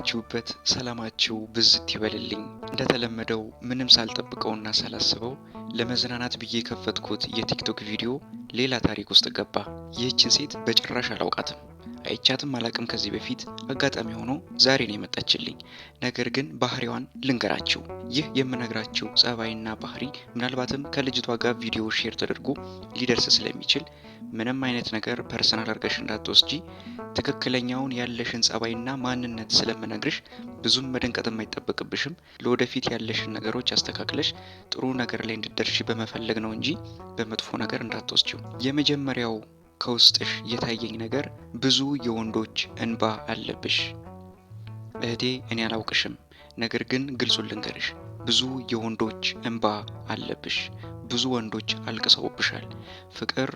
በያላችሁበት ሰላማችሁ ብዝት ይበልልኝ። እንደተለመደው ምንም ሳልጠብቀውና ሳላስበው ለመዝናናት ብዬ የከፈትኩት የቲክቶክ ቪዲዮ ሌላ ታሪክ ውስጥ ገባ። ይህችን ሴት በጭራሽ አላውቃትም፣ አይቻትም አላቅም ከዚህ በፊት። አጋጣሚ ሆኖ ዛሬ ነው የመጣችልኝ። ነገር ግን ባህሪዋን ልንገራችሁ። ይህ የምነግራችሁ ጸባይና ባህሪ ምናልባትም ከልጅቷ ጋር ቪዲዮ ሼር ተደርጎ ሊደርስ ስለሚችል ምንም አይነት ነገር ፐርሰናል አድርገሽ እንዳትወስጂ። ትክክለኛውን ያለሽን ጸባይና ማንነት ስለምነግርሽ ብዙም መደንቀጥ የማይጠበቅብሽም። ለወደፊት ያለሽን ነገሮች አስተካክለሽ ጥሩ ነገር ላይ እንድትደርሺ በመፈለግ ነው እንጂ በመጥፎ ነገር እንዳትወስጂው። የመጀመሪያው ከውስጥሽ የታየኝ ነገር ብዙ የወንዶች እንባ አለብሽ። እህቴ እኔ አላውቅሽም፣ ነገር ግን ግልጹን ልንገርሽ፣ ብዙ የወንዶች እንባ አለብሽ። ብዙ ወንዶች አልቅሰውብሻል። ፍቅር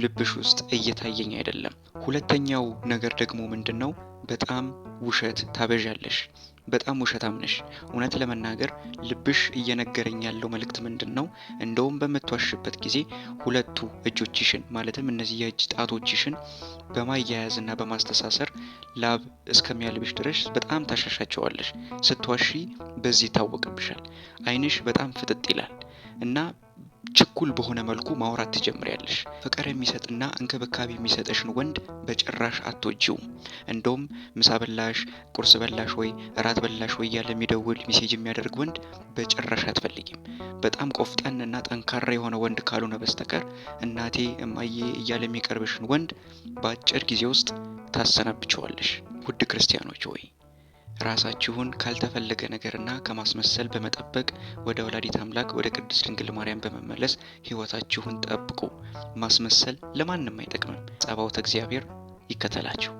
ልብሽ ውስጥ እየታየኝ አይደለም። ሁለተኛው ነገር ደግሞ ምንድነው? በጣም ውሸት ታበዣለሽ። በጣም ውሸታም ነሽ። እውነት ለመናገር ልብሽ እየነገረኝ ያለው መልእክት ምንድነው? እንደውም በምትዋሽበት ጊዜ ሁለቱ እጆችሽን ማለትም እነዚህ የእጅ ጣቶችሽን በማያያዝና በማስተሳሰር ላብ እስከሚያልብሽ ድረስ በጣም ታሻሻቸዋለሽ። ስትዋሺ በዚህ ይታወቅብሻል። ዓይንሽ በጣም ፍጥጥ ይላል እና ችኩል በሆነ መልኩ ማውራት ትጀምሪያለሽ። ፍቅር የሚሰጥና እንክብካቤ የሚሰጥሽን ወንድ በጭራሽ አትወጂውም። እንደውም ምሳ በላሽ፣ ቁርስ በላሽ ወይ እራት በላሽ ወይ እያለ የሚደውል ሜሴጅ የሚያደርግ ወንድ በጭራሽ አትፈልጊም። በጣም ቆፍጠንና ጠንካራ የሆነ ወንድ ካልሆነ በስተቀር እናቴ እማዬ እያለ የሚቀርብሽን ወንድ በአጭር ጊዜ ውስጥ ታሰናብቸዋለሽ። ውድ ክርስቲያኖች ሆይ ራሳችሁን ካልተፈለገ ነገርና ከማስመሰል በመጠበቅ ወደ ወላዲት አምላክ ወደ ቅድስት ድንግል ማርያም በመመለስ ሕይወታችሁን ጠብቁ። ማስመሰል ለማንም አይጠቅምም። ጸባኦተ እግዚአብሔር ይከተላችሁ።